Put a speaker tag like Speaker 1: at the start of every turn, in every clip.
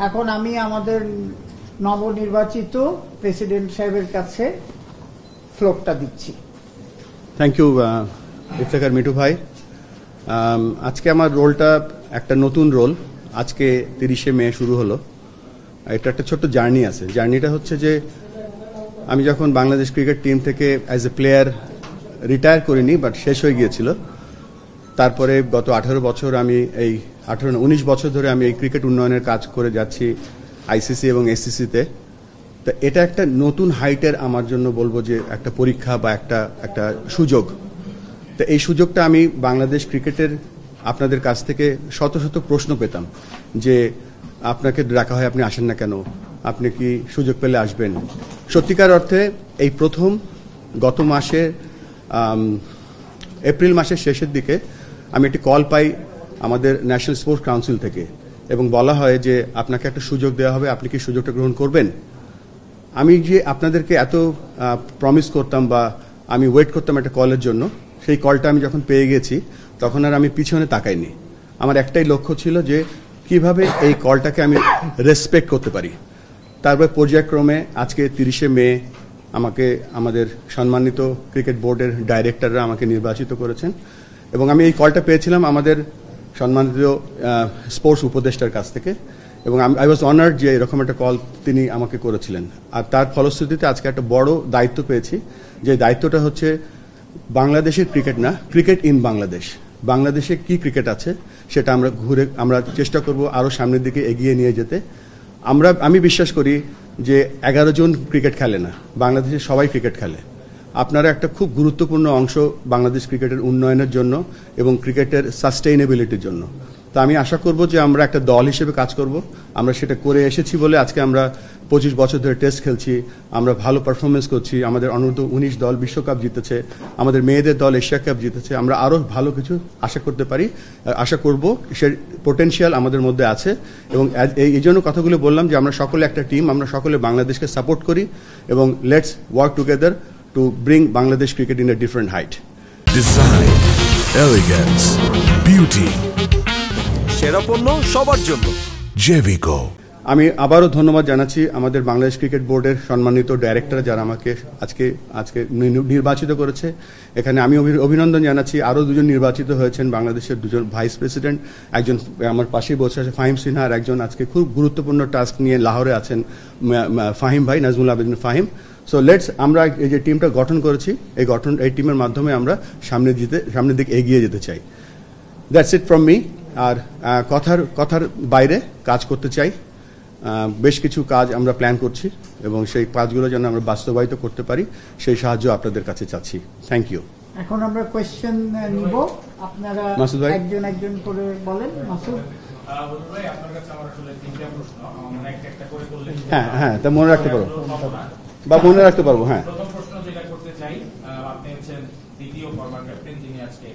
Speaker 1: এখন আমি আমাদের নবনির্বাচিত প্রেসিডেন্ট সাহেবের কাছে ফ্লোরটা দিচ্ছি।
Speaker 2: থ্যাংক ইউ ইফতেখার মিঠু ভাই। আজকে আমার রোলটা একটা নতুন রোল, আজকে 30শে মে শুরু হলো। এটা একটা ছোট্ট জার্নি আছে। জার্নিটা হচ্ছে যে আমি যখন বাংলাদেশ ক্রিকেট টিম থেকে অ্যাজ এ প্লেয়ার রিটায়ার করিনি, বাট শেষ হয়ে গিয়েছিল। তারপরে গত 18 বছর আমি এই 19 বছর ধরে আমি এই ক্রিকেট উন্নয়নের কাজ করে যাচ্ছি আইসিসি এবং এসসিসিতে। তো এটা একটা নতুন হাইটের আমার জন্য বলবো যে একটা পরীক্ষা বা একটা সুযোগ। তো এই সুযোগটা আমি বাংলাদেশ ক্রিকেটের আপনাদের কাছ থেকে শত শত প্রশ্ন পেতাম যে আপনাকে ডাকা হয়, আপনি আসেন না কেন, আপনি কি সুযোগ পেলে আসবেন। সত্যিকার অর্থে এই প্রথম গত মাসে এপ্রিল মাসের শেষের দিকে আমি একটি কল পাই আমাদের ন্যাশনাল স্পোর্টস কাউন্সিল থেকে, এবং বলা হয় যে আপনাকে একটা সুযোগ দেওয়া হবে, আপনি কি সুযোগটা গ্রহণ করবেন। আমি যে আপনাদেরকে এত প্রমিস করতাম বা আমি ওয়েট করতাম একটা কলের জন্য, সেই কলটা আমি যখন পেয়ে গেছি তখন আর আমি পিছনে তাকাইনি। আমার একটাই লক্ষ্য ছিল যে কিভাবে এই কলটাকে আমি রেসপেক্ট করতে পারি। তারপর পর্যায়ক্রমে আজকে 30শে মে আমাকে আমাদের সম্মানিত ক্রিকেট বোর্ডের ডাইরেক্টররা আমাকে নির্বাচিত করেছেন, এবং আমি এই কলটা পেয়েছিলাম আমাদের সম্মানিত স্পোর্টস উপদেষ্টার কাছ থেকে, এবং আই ওয়াজ অনার্ড যে এরকম একটা কল তিনি আমাকে করেছিলেন। আর তার ফলশ্রুতিতে আজকে একটা বড় দায়িত্ব পেয়েছি, যে দায়িত্বটা হচ্ছে বাংলাদেশের ক্রিকেট না, ক্রিকেট ইন বাংলাদেশ। বাংলাদেশে কি ক্রিকেট আছে সেটা আমরা চেষ্টা করব আরও সামনের দিকে এগিয়ে নিয়ে যেতে। আমি বিশ্বাস করি যে 11 জন ক্রিকেট খেলে না, বাংলাদেশে সবাই ক্রিকেট খেলে। আপনারা একটা খুব গুরুত্বপূর্ণ অংশ বাংলাদেশ ক্রিকেটের উন্নয়নের জন্য এবং ক্রিকেটের সাস্টেইনেবিলিটির জন্য। তো আমি আশা করব যে আমরা একটা দল হিসেবে কাজ করব। আমরা সেটা করে এসেছি বলে আজকে আমরা 25 বছর ধরে টেস্ট খেলছি, আমরা ভালো পারফরমেন্স করছি, আমাদের অনূর্ধ্ব 19 দল বিশ্বকাপ জিতেছে, আমাদের মেয়েদের দল এশিয়া কাপ জিতেছে। আমরা আরও ভালো কিছু আশা করতে পারি, আশা করব, সে পোটেনশিয়াল আমাদের মধ্যে আছে। এবং এই জন্য কথাগুলো বললাম যে আমরা সকলে একটা টিম, আমরা সকলে বাংলাদেশকে সাপোর্ট করি, এবং let's work together to bring Bangladesh cricket in a different height.
Speaker 3: Design, elegance, beauty, সেরা পণ্য সবার জন্য জেভিকো।
Speaker 2: আমি আবারও ধন্যবাদ জানাচ্ছি আমাদের বাংলাদেশ ক্রিকেট বোর্ডের সম্মানিত ডাইরেক্টর যারা আমাকে আজকে নির্বাচিত করেছে। এখানে আমি অভিনন্দন জানাচ্ছি আরও 2জন নির্বাচিত হয়েছেন, বাংলাদেশের 2জন ভাইস প্রেসিডেন্ট, একজন আমার পাশেই বসে আছে ফাহিম সিনহা, আর একজন আজকে খুব গুরুত্বপূর্ণ টাস্ক নিয়ে লাহোরে আছেন ফাহিম ভাই, নাজমুল আবেদিন ফাহিম। সো আমরা এই যে টিমটা গঠন করেছি, এই টিমের মাধ্যমে আমরা সামনের দিকে এগিয়ে যেতে চাই। That's it from me. আর কথার বাইরে কাজ করতে চাই। বেশ কিছু কাজ আমরা প্ল্যান করছি, এবং সেই কাজগুলো যেন আমরা বাস্তবায়িত করতে পারি সেই সাহায্য আপনাদের কাছে চাচ্ছি। Thank you.
Speaker 1: এখন আমরা কোয়েশ্চেন নিব, আপনারা একজন একজন করে বলেন। মাসুদ
Speaker 4: ভাই, আপনার কাছে আমার আসলে 3টা প্রশ্ন, মানে একটা করে বললেন।
Speaker 2: হ্যাঁ, তা মনে রাখতে পারবো বা মনে রাখতে পারবো। হ্যাঁ,
Speaker 4: প্রথম প্রশ্ন যেটা করতে চাই, আপনি হচ্ছেন দ্বিতীয় ফরমার ক্যাপ্টেন যিনি আজকে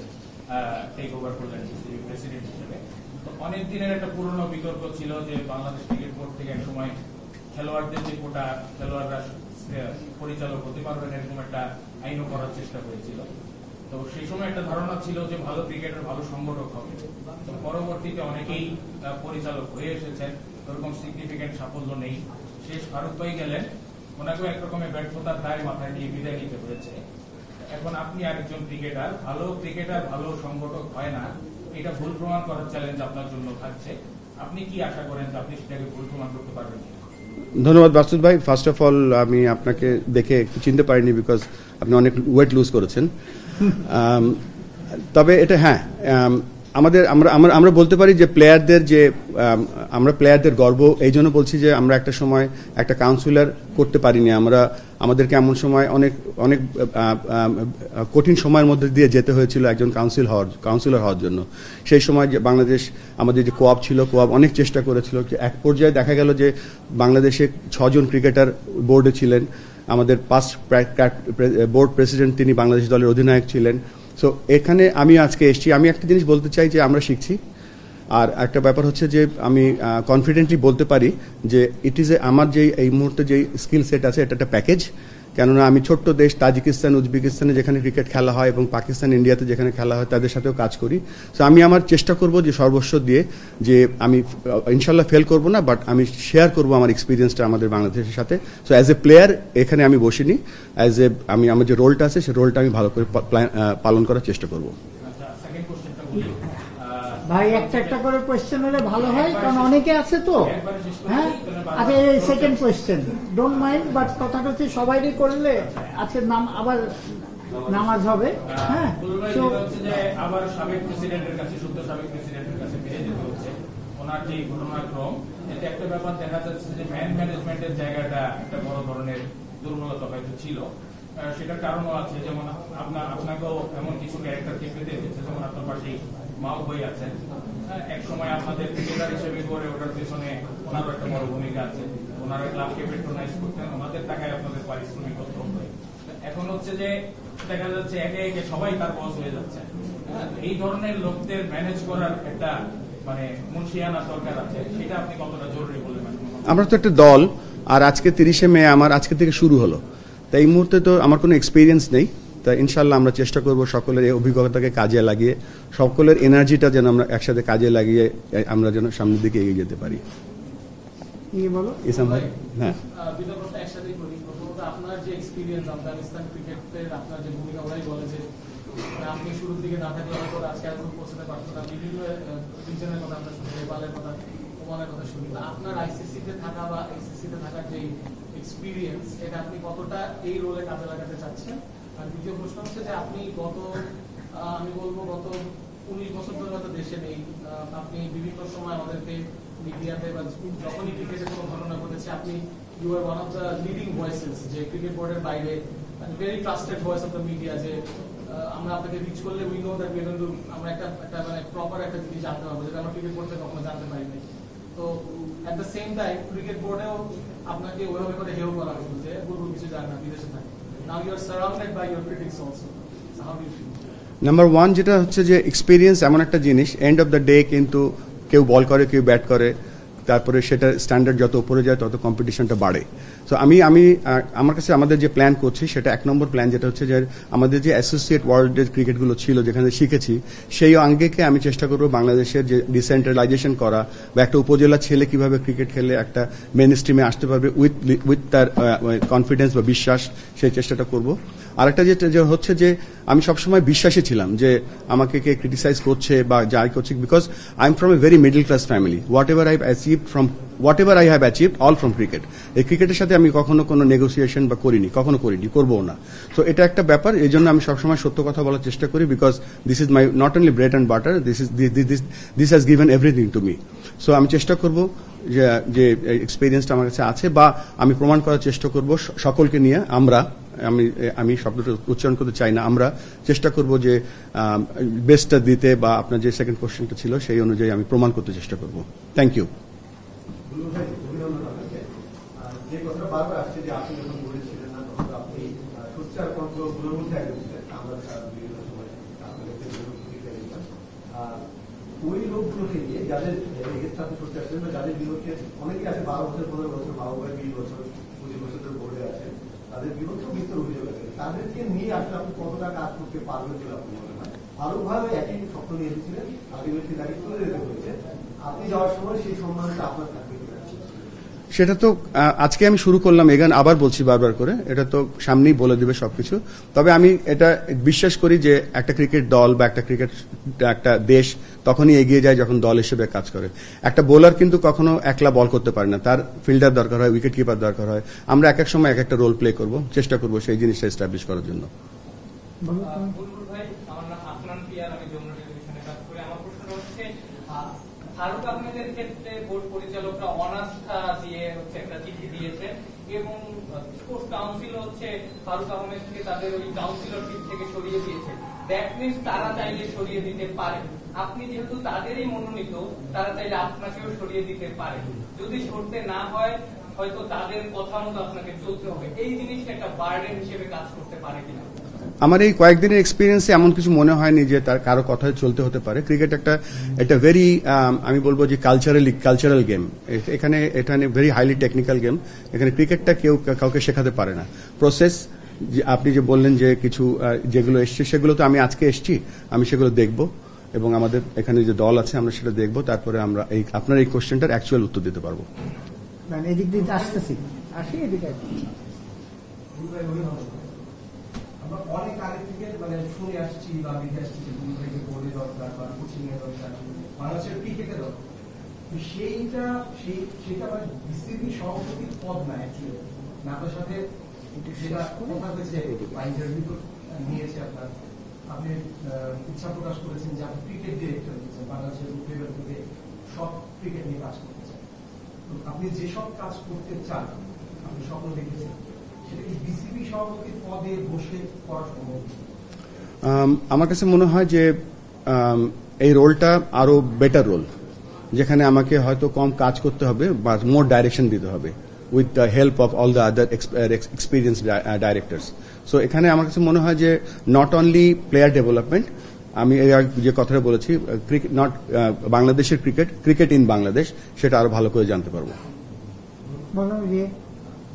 Speaker 4: টেক ওভার করলেন প্রেসিডেন্ট হিসেবে। তো অনেক দিনের একটা পুরনো বিতর্ক ছিল যে বাংলাদেশ ক্রিকেট বোর্ড থেকে এক সময় খেলোয়াড়দের যে কোটা, খেলোয়াড়রা পরিচালক হতে পারবেন এরকম একটা আইনও করার চেষ্টা করেছিল। তো সেই সময় একটা ধারণা ছিল যে ভালো ক্রিকেটার ভালো সংগঠক হবে। তো পরবর্তীতে অনেকেই পরিচালক হয়ে এসেছেন, ওরকম সিগনিফিকেন্ট সাফল্য নেই। শেষ ফারুক ভাই গেলেন, ওনাকেও একরকমের ব্যর্থতার দায় মাথায় নিয়ে বিদায় নিতে হয়েছে। এখন আপনি আরেকজন ক্রিকেটার, ভালো সংগঠক হয় না, এটা ভুল প্রমাণ করার চ্যালেঞ্জ আপনার জন্য থাকছে। আপনি কি আশা করেন যে আপনি সেটাকে ভুল প্রমাণ করতে পারবেন?
Speaker 2: ধন্যবাদ মাসুদ ভাই। ফার্স্ট অফ অল আমি আপনাকে দেখে চিনতে পারিনি, বিকজ আপনি অনেক ওয়েট লুজ করেছেন। তবে এটা হ্যাঁ, আমরা বলতে পারি যে আমরা প্লেয়ারদের গর্ব এই জন্য বলছি যে আমরা একটা সময় একটা কাউন্সিলর করতে পারিনি। আমাদেরকে এমন সময় অনেক কঠিন সময়ের মধ্যে দিয়ে যেতে হয়েছিল একজন কাউন্সিলর হওয়ার জন্য। সেই সময় যে বাংলাদেশ আমাদের যে কোয়াব ছিল, কোয়াব অনেক চেষ্টা করেছিল। এক পর্যায়ে দেখা গেল যে বাংলাদেশে 6 জন ক্রিকেটার বোর্ডে ছিলেন। আমাদের পাস্ট বোর্ড প্রেসিডেন্ট তিনি বাংলাদেশ দলের অধিনায়ক ছিলেন। সো এখানে আমি আজকে এসেছি, আমি একটা জিনিস বলতে চাই যে আমরা শিখছি। আর একটা ব্যাপার হচ্ছে যে আমি কনফিডেন্টলি বলতে পারি যে আমার যে এই মুহূর্তে যে স্কিল সেট আছে এটা একটা প্যাকেজ, কেননা আমি ছোট্ট দেশ তাজিকিস্তান উজবেকিস্তানে যেখানে ক্রিকেট খেলা হয় এবং পাকিস্তান ইন্ডিয়াতে যেখানে খেলা হয় তাদের সাথেও কাজ করি। সো আমি আমার চেষ্টা করব যে সর্বস্ব দিয়ে, যে আমি ইনশাল্লাহ ফেল করব না, বাট আমি শেয়ার করব আমার এক্সপিরিয়েন্সটা আমাদের বাংলাদেশের সাথে। সো অ্যাজ এ প্লেয়ার এখানে আমি বসিনি, আমি আমার যে রোলটা আছে সেই রোলটা আমি ভালো করে পালন করার চেষ্টা করব।
Speaker 1: ভাই একটা করে কোয়েশ্চেন হলে ভালো হয়, কারণ অনেকে আছে তো। হ্যাঁ, আচ্ছা second question, don't mind, but কথাটা হচ্ছে সবাইরই করলে আজকের নাম আবার নামাজ হবে। হ্যাঁ,
Speaker 4: আবার সাবেক প্রেসিডেন্টের কাছে, শুদ্ধ সাবেক প্রেসিডেন্টের কাছে ফিরে যেতে হচ্ছে ওনার যে ঘটনাক্রম, এতে একটা ব্যাপার দেখা যাচ্ছে যে ম্যান ম্যানেজমেন্টের জায়গাটা একটা বড় ধরনের দুর্বলতা হয়তো ছিল। সেটার কারণও আছে, যেমন আপনাকেও এমন কিছু ক্যারেক্টারকে পেতে এসেছে, যেমন আপনার পাশে মাও ভাই আছেন, এক সময় আপনাদের ক্রিকেটার হিসেবে গড়ে ওঠার পেছনে ওনারও একটা বড় ভূমিকা আছে। ওনারা ক্লাবকে পেট্রোনাইজ করতেন, ওনাদের টাকায় আপনাদের পারিশ্রমিক করতে হবে। এখন হচ্ছে যে দেখা যাচ্ছে একে একে সবাই তার বস হয়ে যাচ্ছে। এই ধরনের লোকদের ম্যানেজ করার একটা মানে মুন্সিয়ানা দরকার আছে, সেটা আপনি কতটা জরুরি বলে মনে করেন?
Speaker 2: আমরা তো একটা দল, আর আজকে 30শে মে আমার আজকে থেকে শুরু হলো, তাই এই মুহূর্তে তো আমার কোনো এক্সপিরিয়েন্স নেই। তা ইনশাল্লাহ আমরা চেষ্টা করব সকলের এই অভিজ্ঞতাকে কাজে লাগিয়ে, সকলের এনার্জিটা যেন আমরা একসাথে কাজে লাগিয়ে আমরা যেন সামনের দিকে এগিয়ে যেতে পারি। ইসলাম ভাই, হ্যাঁ,
Speaker 5: আপনার যে এক্সপিরিয়েন্স আফগানিস্তান ক্রিকেটের, আপনার যে ভূমিকা, ওরাই বলে যে আপনি শুরুর দিকে না থাকলে হয়তো আজকে এখন পৌঁছাতে পারতো না। বিভিন্ন রিজনের কথা আমরা শুনি, নেপালের কথা, ওমানের কথা শুনি। আপনার আইসিসিতে থাকা বা আইসিসিতে থাকার যে এক্সপিরিয়েন্স, এটা আপনি কতটা এই রোলে কাজে লাগাতে চাচ্ছেন? আর দ্বিতীয় প্রশ্ন হচ্ছে যে আপনি আমি বলবো গত 19 বছর ধরে হয়তো দেশে নেই, আপনি বিভিন্ন সময় আমাদেরকে মিডিয়াতে বা যখনই ক্রিকেটে কোনো ঘটনা ঘটেছে, আপনি you are one of the leading voices, যে ক্রিকেট বোর্ডের বাইরে very trusted voice of the media, যে আমরা আপনাকে রিচ করলে উই নো দ্যাট আমরা একটা মানে প্রপার একটা জিনিস জানতে পারবো, যেটা আমরা ক্রিকেট বোর্ডে কখনো জানতে পারিনি। তো at the same time cricket বোর্ডেও আপনাকে ওইভাবে করে হেও করা হতো যে বুলবুল কিছু জানে না, বিদেশে থাকে। Now you are surrounded by your critics also, so how do you feel?
Speaker 2: Number one যেটা হচ্ছে যে এক্সপিরিয়েন্স এমন একটা জিনিস, এন্ড অফ দ্য ডে কিন্তু কেউ বল করে, কেউ ব্যাট করে, তারপরে সেটা স্ট্যান্ডার্ড যত উপরে যায় তত কম্পিটিশনটা বাড়ে। সো আমি আমার কাছে আমাদের যে প্ল্যান করছি সেটা 1 নম্বর প্ল্যান, যেটা হচ্ছে যে আমাদের যে অ্যাসোসিয়েট ওয়ার্ল্ডের ক্রিকেটগুলো ছিল যেখানে শিখেছি, সেই অঙ্গেকে আমি চেষ্টা করবো বাংলাদেশের যে ডিসেন্ট্রালাইজেশন করা, বা একটা উপজেলা ছেলে কিভাবে ক্রিকেট খেলে একটা মেন স্ট্রিমে আসতে পারবে উইথ তার কনফিডেন্স বা বিশ্বাস, সেই চেষ্টাটা করব। আরেকটা যেটা হচ্ছে যে আমি সবসময় বিশ্বাসী ছিলাম যে আমাকে কে ক্রিটিসাইজ করছে বা যাই করছে, because I am from a very middle class family. What ever I have achieved all from cricket. এই ক্রিকেটের সাথে আমি কখনো কোনো নেগোসিয়েশন বা কখনো করিনি, করবো না। তো এটা একটা ব্যাপার, এই জন্য আমি সবসময় সত্য কথা বলার চেষ্টা করি, because this is my not only bread and butter, this has given everything to me. So আমি চেষ্টা করবো যে এক্সপিরিয়েন্সটা আমার কাছে আছে, বা আমি প্রমাণ করার চেষ্টা করব সকলকে নিয়ে, আমি শব্দটা উচ্চারণ করতে চাই না, আমরা চেষ্টা করব যে বেস্টটা দিতে, বা আপনার যে সেকেন্ড কোশ্চেনটা ছিল সেই অনুযায়ী আমি প্রমাণ করতে চেষ্টা করব। Thank you.
Speaker 6: যে কথাটা বারবার আসছে যে আপনি যখন বলেছিলেন না, তখন আপনি সোচ্চার কণ্ঠগুলোর মধ্যে একজন ছিলেন, আমরা বিভিন্ন সময় ওই লোকগুলোকে নিয়ে যাদের এগেস্ট আপনি সোচ্চার ছিলেন, যাদের বিরুদ্ধে অনেকে আছে 12 বছর 15 বছর, 20 বছর 25 বছর ধরে বোর্ডে আছেন, তাদের বিরুদ্ধে বিস্তর অভিযোগ আছে, তাদেরকে নিয়ে আসলে আপনি কতটা কাজ করতে পারবেন বলে আপনি মনে হয়? ভালোভাবে একই স্বপ্ন নিয়ে এসেছিলেন, আলটিমেটলি তাকে চলে যেতে হয়েছে, আপনি যাওয়ার সময় সেই সম্মানটা আপনার থাকবে।
Speaker 2: সেটা তো আজকে আমি শুরু করলাম এগান, আবার বলছি বারবার করে, এটা তো সামনেই বলে দিবে সবকিছু। তবে আমি এটা বিশ্বাস করি যে একটা ক্রিকেট দল বা একটা দেশ তখনই এগিয়ে যায় যখন দল হিসেবে কাজ করে। একটা বোলার কিন্তু কখনো একলা বল করতে পারে না, তার ফিল্ডার দরকার হয়, উইকেট কিপার দরকার হয়। আমরা এক এক সময় এক একটা রোল প্লে করব, চেষ্টা করব সেই জিনিসটা এস্টাবলিশ করার জন্য।
Speaker 7: ফারুক আহমেদের ক্ষেত্রে বোর্ড পরিচালকরা অনাস্থা দিয়ে একটা চিঠি দিয়েছে, এবং স্পোর্টস কাউন্সিল ফারুক আহমেদকে তাদের ওই কাউন্সিলরশিপ থেকে সরিয়ে দিয়েছে। দ্যাট মিনস তারা চাইলে সরিয়ে দিতে পারে। আপনি যেহেতু তাদেরই মনোনীত, তারা চাইলে আপনাকেও সরিয়ে দিতে পারে। যদি সরতে না হয়, হয়তো তাদের কথা মতো আপনাকে চলতে হবে। এই জিনিসটা একটা বার্ডেন হিসেবে কাজ করতে পারে কিনা?
Speaker 2: আমার এই কয়েকদিনের এক্সপিরিয়েন্সে এমন কিছু মনে হয়নি যে তার কারো কথায় চলতে হতে পারে। ক্রিকেট একটা ভেরি আমি বলবো যে কালচারাল গেম। এখানে ভেরি হাইলি টেকনিক্যাল গেম। এখানে ক্রিকেটটা কেউ কাউকে শেখাতে পারে না। প্রসেস আপনি যে বললেন যে কিছু যেগুলো এসছে সেগুলো তো আমি আজকে এসছি, আমি সেগুলো দেখব এবং আমাদের এখানে যে দল আছে আমরা সেটা দেখব, তারপরে আমরা আপনার এই কোশ্চেনটার অ্যাকচুয়াল উত্তর দিতে পারবো।
Speaker 1: এদিক দিয়ে আসতেছি, আসি এদিকে।
Speaker 6: আমরা অনেক আগে থেকে শুনে আসছি বা দেখে আসছি যে বোর্ডে দরকার বা কোচিং এর দরকার, বাংলাদেশের ক্রিকেটে দরকার। সেটা বিসিবি সভাপতির পদ না অ্যাকচুয়ালি। আপনার সাথে সেটা কথা হয়েছে বা ইন্টারভিউ নিয়েছে আপনার, আপনি ইচ্ছা প্রকাশ করেছেন যে আপনি ক্রিকেট ডিরেক্টর হচ্ছেন, বাংলাদেশের গ্রুপ লেভেল থেকে সব ক্রিকেট নিয়ে কাজ করতে চান। আপনি যেসব কাজ করতে চান, আপনি স্বপ্ন দেখেছেন, সেটা কি বিসিবি সভাপতির পদে বসে করা সম্ভব?
Speaker 2: আমার কাছে মনে হয় যে এই রোলটা আরো বেটার রোল, যেখানে আমাকে হয়তো কম কাজ করতে হবে বা মোর ডাইরেকশন দিতে হবে with the help of all the other experience directors. So এখানে আমার কাছে মনে হয় যে নট অনলি প্লেয়ার ডেভেলপমেন্ট, আমি যে কথাটা বলেছি ক্রিকেট নট বাংলাদেশের ক্রিকেট ইন বাংলাদেশ, সেটা আরো ভালো করে জানতে পারবো।
Speaker 1: বললাম যে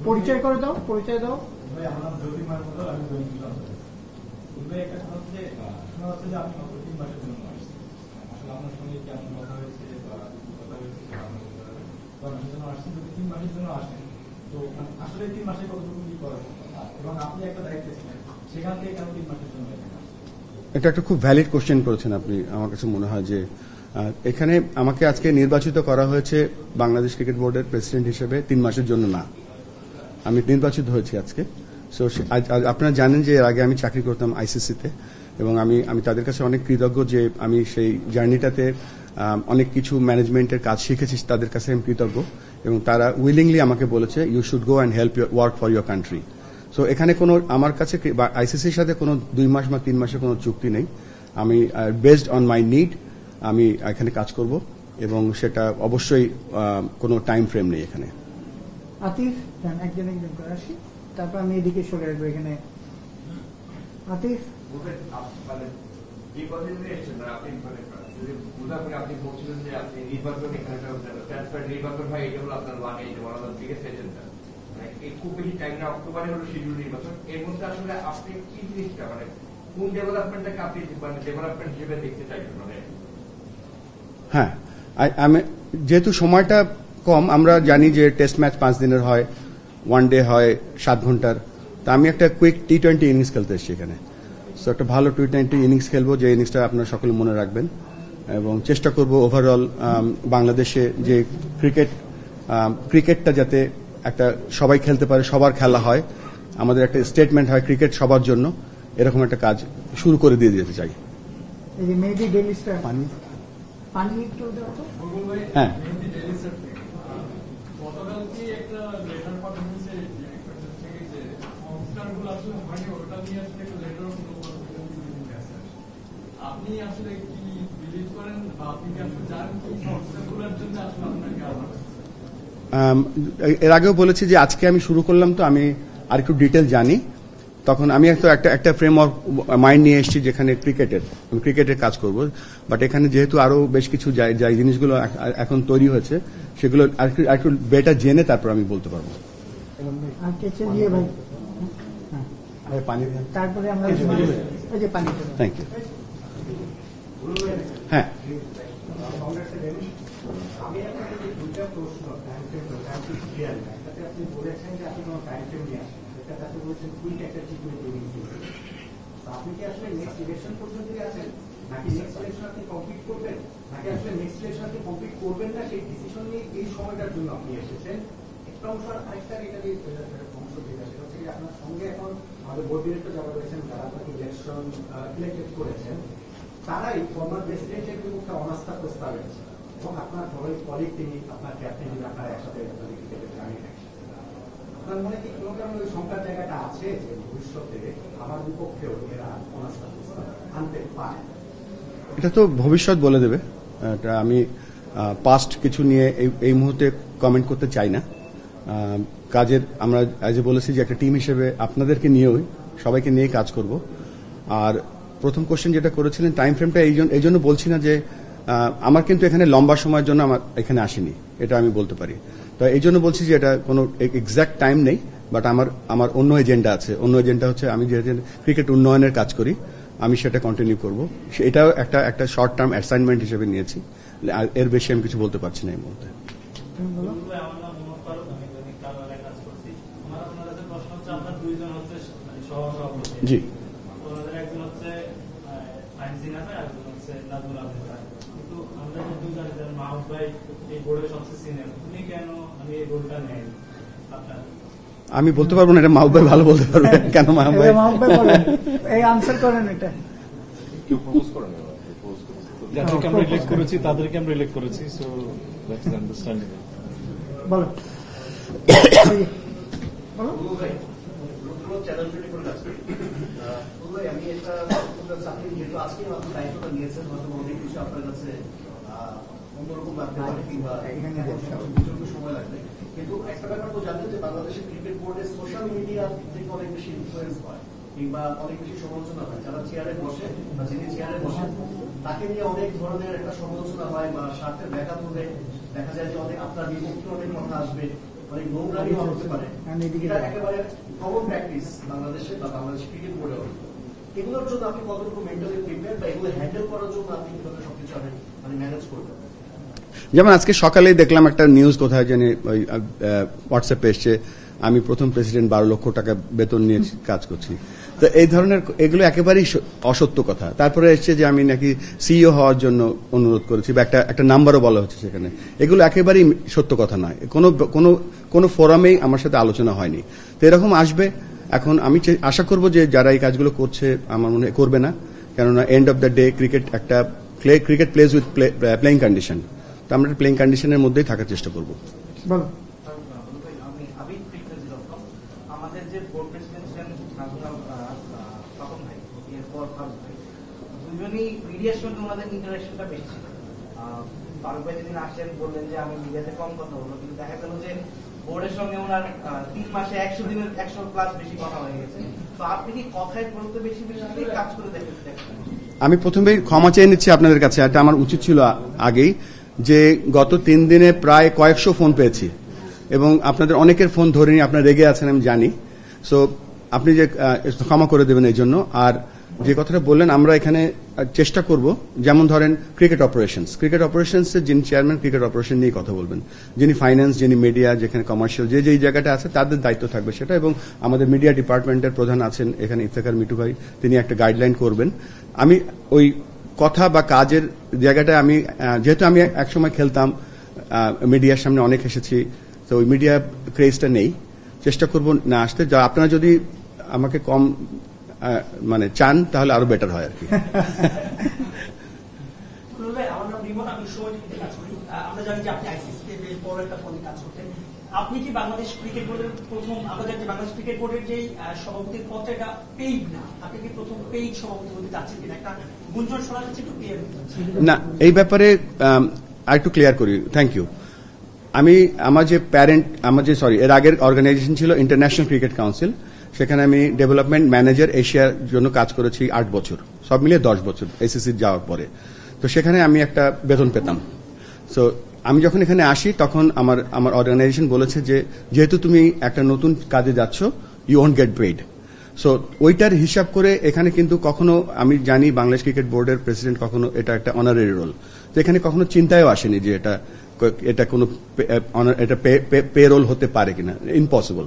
Speaker 1: পরিচয় করে দাও, পরিচয় দাও।
Speaker 6: আমার নাম জ্যোতির্ময় মণ্ডল, আমি একটা কথা হচ্ছে শোনা হচ্ছে যে আপনি মাত্র 3 মাসের জন্য আসছেন। আসলে আপনার সঙ্গে কেমন কথা হয়েছে বা কথা হয়েছে জন্য আসছেন, যদি 3 মাসের জন্য আসেন তো আসলে 3 মাসে কতটুকু কি করেন, এবং আপনি একটা দায়িত্ব ছিলেন, সেখান থেকে কেন 3 মাসের জন্য
Speaker 2: এটা একটা খুব ভ্যালিড কোশ্চেন করেছেন আপনি। আমার কাছে মনে হয় যে এখানে আমাকে আজকে নির্বাচিত করা হয়েছে বাংলাদেশ ক্রিকেট বোর্ডের প্রেসিডেন্ট হিসেবে 3 মাসের জন্য না, আমি নির্বাচিত হয়েছি আজকে। সো আপনারা জানেন যে এর আগে আমি চাকরি করতাম আইসিসিতে, এবং আমি তাদের কাছে অনেক কৃতজ্ঞ যে আমি সেই জার্নিটাতে অনেক কিছু ম্যানেজমেন্টের কাজ শিখেছি, তাদের কাছে আমি কৃতজ্ঞ, এবং তারা উইলিংলি আমাকে বলেছে you should go and help work for your country. So এখানে কোনো আমার কাছে আইসিসির সাথে কোনো 2 মাস বা 3 মাসের কোনো চুক্তি নেই। আমি বেসড অন মাই নিড আমি এখানে কাজ করব, এবং সেটা অবশ্যই কোনো টাইম ফ্রেম নেই এখানে।
Speaker 1: আতিফ, একজন করে আসি, তারপর আমি এদিকে সরে আসবো। এখানে আতিফ,
Speaker 8: যে কথা এসেছেন আপনি যদি বুঝা করে আপনি বলছিলেন যে আপনি নির্বাচন নির্বাচন হয়, এটা হলো আপনার one age one of the biggest agenda. খুব বেশি টাইম না, অক্টোবরে হলো শিডিউল নির্বাচন। এর মধ্যে আসলে আপনি কি জিনিসটা কোন ডেভেলপমেন্টটাকে আপনি ডেভেলপমেন্ট হিসেবে দেখতে চাইছেন?
Speaker 2: হ্যাঁ, আমি যেহেতু সময়টা কম, আমরা জানি যে টেস্ট ম্যাচ 5 দিনের হয়, ওয়ান ডে হয় 7 ঘন্টার, তা আমি একটা কুইক T20 ইনিংস খেলতে এসেছি এখানে। সো একটা ভালো T20 ইনিংস খেলবো, যে ইনিংসটা আপনারা সকলে মনে রাখবেন, এবং চেষ্টা করব ওভারঅল বাংলাদেশে যে ক্রিকেটটা যাতে একটা সবাই খেলতে পারে, সবার খেলা হয়, আমাদের একটা স্টেটমেন্ট হয় ক্রিকেট সবার জন্য, এরকম একটা কাজ শুরু করে দিয়ে যেতে চাই।
Speaker 1: এই যে মেহেদী ডেইলি স্টার, পানি একটু দাও তো।
Speaker 2: হ্যাঁ,
Speaker 5: গতকাল কি একটা লেটার পাঠানো থেকে যে সংস্কারগুলো আসলে হয়নি, ওটা নিয়ে আসলে একটা লেটার আপনি আসলে কি বিলিভ করেন বা আপনি কি আসলে জানেন কি সংস্কারগুলোর জন্য আসলে আপনাকে
Speaker 2: এর আগেও বলেছি যে আজকে আমি শুরু করলাম, তো আমি আর একটু ডিটেল জানি। তখন আমি একটা ফ্রেমওয়ার্ক মাইন্ড নিয়ে এসেছি যেখানে আমি ক্রিকেটের কাজ করব, বাট এখানে যেহেতু আরো বেশ কিছু যাই জিনিসগুলো এখন তৈরি হয়েছে, সেগুলো একটু বেটার জেনে তারপর আমি বলতে পারবো।
Speaker 1: তারপরে আমরা পানি,
Speaker 2: থ্যাংক ইউ। হ্যাঁ,
Speaker 6: আমি আপনাকে 2টা প্রশ্ন আপনি বলেছেন যে আপনি কোনো টাইম ফ্রেম নিয়ে আসেন, একটা কাছে বলেছেন কুইক একটা ট্রিটমেন্ট আপনি কি আসলে নেক্সট ইলেকশন পর্যন্ত আছেন, নাকি নেক্সট ইলেকশন আপনি কমপ্লিট করবেন, নাকি আসলে নেক্সট ইলেকশন আপনি কমপ্লিট করবেন না, সেই ডিসিশন নিয়ে এই সময়টার জন্য আপনি এসেছেন? একটা অংশ, আরেকটা অংশ যেটা সেটা হচ্ছে আপনার সঙ্গে এখন আমাদের বোর্ড ডিরেক্টর যারা রয়েছেন, যারা আপনাকে ইলেক্টেড করেছেন, তারাই ফর্মার প্রেসিডেন্টের বিরুদ্ধে অনাস্থা প্রস্তাব এনেছেন, এবং আপনার কলিগ তিনি, আপনার ক্যাপ্টেন যিনি, আপনারা একসাথে আপনার মনে কি কোনো কারণে ওই সংখ্যার জায়গাটা আছে যে ভবিষ্যতে আমার বিপক্ষেও এরা অনাস্থা প্রস্তাব আনতে পারে?
Speaker 2: এটা তো ভবিষ্যৎ বলে দেবে, এটা আমি পাস্ট কিছু নিয়ে এই মুহূর্তে কমেন্ট করতে চাই না। কাজের আমরা আজ বলেছি যে একটা টিম হিসেবে আপনাদেরকে নিয়েও সবাইকে নিয়ে কাজ করব। আর প্রথম কোশ্চেন যেটা করেছিলেন টাইম ফ্রেমটা এই জন্য বলছি না যে আমার কিন্তু এখানে লম্বা সময়ের জন্য আমার এখানে আসেনি, এটা আমি বলতে পারি। তো এই জন্য বলছি যে এটা কোনো এক্সাক্ট টাইম নেই, বাট আমার অন্য এজেন্ডা আছে। অন্য এজেন্ডা হচ্ছে আমি যে ক্রিকেট উন্নয়নের কাজ করি, আমি সেটা কন্টিনিউ করব। এটাও একটা শর্ট টার্ম অ্যাসাইনমেন্ট হিসেবে নিয়েছি, এর বেশি আমি কিছু বলতে পারছি না এই মুহূর্তে। জি, আমি বলতে পারবো না, এটা মাহবুব ভাই ভালো বলতে পারবে। কেন মাহবুব ভাই?
Speaker 1: এই আনসার করেন এটা।
Speaker 9: যাদেরকে আমরা ইলেক্ট করেছি তাদেরকে আমরা ইলেক্ট করেছি, সো দ্যাটস আন্ডারস্ট্যান্ডেবল।
Speaker 1: বলো
Speaker 6: আমি একটা চাকরি যেহেতু আজকে মাত্র দায়িত্বটা নিয়েছেন, হয়তো অনেক কিছু আপনার কাছে অন্যরকম লাগতে পারে কিংবা সময় লাগবে, কিন্তু একটা ব্যাপার তো জানেন যে বাংলাদেশের ক্রিকেট বোর্ডের সোশ্যাল মিডিয়া থেকে অনেক বেশি ইনফ্লুয়েন্স হয় কিংবা অনেক বেশি সমালোচনা হয়। যারা চেয়ারে বসে বা যিনি চেয়ারে বসেন তাকে নিয়ে অনেক ধরনের একটা সমালোচনা হয় বা স্বার্থের ব্যাঘাত হলে দেখা যায় যে অনেক আপনার বিপক্ষে অনেক কথা আসবে, অনেক নোংরামি হতে পারে। এটা একেবারে কমন প্র্যাকটিস বাংলাদেশে বা বাংলাদেশ ক্রিকেট বোর্ডেও। এগুলোর জন্য আপনি কতটুকু মেন্টালি প্রিপেয়ার বা এগুলো হ্যান্ডেল করার জন্য আপনি কিভাবে সবকিছু ম্যানেজ করবেন?
Speaker 2: যেমন আজকে সকালেই দেখলাম একটা নিউজ কোথায় জানি ওই হোয়াটসঅ্যাপে এসছে, আমি প্রথম প্রেসিডেন্ট 12 লক্ষ টাকা বেতন নিয়ে কাজ করছি। তো এই ধরনের এগুলো একেবারেই অসত্য কথা। তারপরে এসছে যে আমি নাকি সিইও হওয়ার জন্য অনুরোধ করেছি বা একটা নাম্বারও বলা হচ্ছে সেখানে। এগুলো একেবারেই সত্য কথা নয়, কোনো ফোরামেই আমার সাথে আলোচনা হয়নি। তো এরকম আসবে। এখন আমি আশা করব যে যারা এই কাজগুলো করছে আমার মনে হয় করবে না, কেননা end of the day cricket plays with playing condition. তো আমরা প্লেইং কন্ডিশনের মধ্যেই থাকার চেষ্টা করব।
Speaker 10: আমাদের যে বোর্ড প্রেসিডেন্ট ছিলেন তপন ভাই, এরপর ফারুক ভাই, দুজনই মিডিয়ার সঙ্গে ওনাদের ইন্টারাকশনটা বেশি ছিল। ফারুক ভাই যেদিন আসলেন বললেন যে আমি মিডিয়াতে কম কথা বলবো, কিন্তু দেখা গেল যে বোর্ডের সঙ্গে ওনার 3 মাসে 100 দিনের 100+ বেশি কথা হয়ে গেছে। তো আপনি কি কথায় বলতে বেশি কাজ করে দেখেন?
Speaker 2: আমি প্রথমেই ক্ষমা চেয়ে নিচ্ছি আপনাদের কাছে, এটা আমার উচিত ছিল আগেই, যে গত 3 দিনে প্রায় কয়েকশো ফোন পেয়েছি এবং আপনাদের অনেকের ফোন ধরিনি, আপনারা রেগে আছেন আমি জানি। সো আপনি যে ক্ষমা করে দেবেন এই জন্য। আর যে কথাটা বললেন, আমরা এখানে চেষ্টা করব, যেমন ধরেন ক্রিকেট অপারেশনসের যিনি চেয়ারম্যান, ক্রিকেট অপারেশন নিয়ে কথা বলবেন, যিনি ফাইন্যান্স, যিনি মিডিয়া, যেখানে কমার্শিয়াল, যেই জায়গাটা আছে তাদের দায়িত্ব থাকবে সেটা। এবং আমাদের মিডিয়া ডিপার্টমেন্টের প্রধান আছেন এখানে ইফতেখার মিটু ভাই, তিনি একটা গাইডলাইন করবেন। আমি ওই কথা বা কাজের জায়গাটা আমি যেহেতু আমি একসময় খেলতাম, মিডিয়ার সামনে অনেক এসেছি, তো ওই মিডিয়া ক্রেজটা নেই, চেষ্টা করব না আসতে। আপনারা যদি আমাকে কম মানে চান তাহলে আরো বেটার হয় আর কি।
Speaker 11: আমরা জানি যে আপনি আইসিসিতে বেশ বড় একটা পদে কাজ করতেন। আপনি কি বাংলাদেশ ক্রিকেট বোর্ডের প্রথম, আমরা জানি বাংলাদেশ ক্রিকেট বোর্ডের যে সভাপতির পদটা পেইড না, আপনি কি প্রথম পেইড সভাপতি হতে যাচ্ছেন কিনা? একটা গুঞ্জন শোনা যাচ্ছে, একটু ক্লিয়ার
Speaker 2: না এই ব্যাপারে আর একটু ক্লিয়ার করি। Thank you. এর আগের অর্গানাইজেশন ছিল ইন্টারন্যাশনাল ক্রিকেট কাউন্সিল, সেখানে আমি ডেভেলপমেন্ট ম্যানেজার এশিয়ার জন্য কাজ করেছি 8 বছর, সব মিলিয়ে 10 বছর এসিসি যাওয়ার পরে। তো সেখানে আমি একটা বেতন পেতাম। সো আমি যখন এখানে আসি তখন আমার অর্গানাইজেশন বলেছে যে যেহেতু তুমি একটা নতুন কাজে যাচ্ছ, you won't get paid. So ওইটার হিসাব করে এখানে কিন্তু কখনো, আমি জানি বাংলাদেশ ক্রিকেট বোর্ডের প্রেসিডেন্ট কখনো এটা একটা অনারারি রোল, তো এখানে কখনো চিন্তায়ও আসেনি যে এটা কোনো এটা পে রোল হতে পারে কিনা। ইম্পসিবল,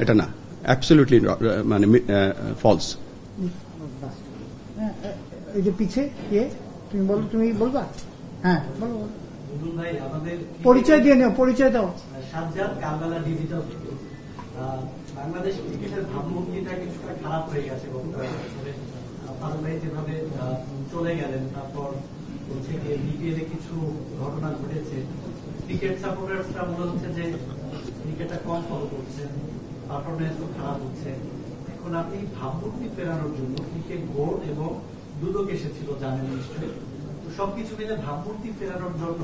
Speaker 2: এটা না, অ্যাবসলিউটলি মানে ফলস।
Speaker 1: এই যে পিছে তুমি বলবা? হ্যাঁ বলো। পরিচয় দিয়ে নিও, পরিচয় দাও।
Speaker 10: সাজ্জাদ, কালবেলা ডিজিটাল থেকে। বাংলাদেশ ক্রিকেটের ভাবমূর্তিটা কিছুটা খারাপ হয়ে গেছে ফারুক ভাই যেভাবে চলে গেলেন, তারপর হচ্ছে গিয়ে বিপিএল এ কিছু ঘটনা ঘটেছে, ক্রিকেট সাপোর্টার্সরা মনে হচ্ছে যে ক্রিকেটটা কম ফলো করছে, পারফরমেন্সও খারাপ হচ্ছে। এখন আপনি ভাবমূর্তি ফেরানোর জন্য ক্রিকেট বোর্ড এবং দুদক এসেছিল জানেন নিশ্চয়ই, তো সবকিছু মিলে ভাবমূর্তি ফেরানোর জন্য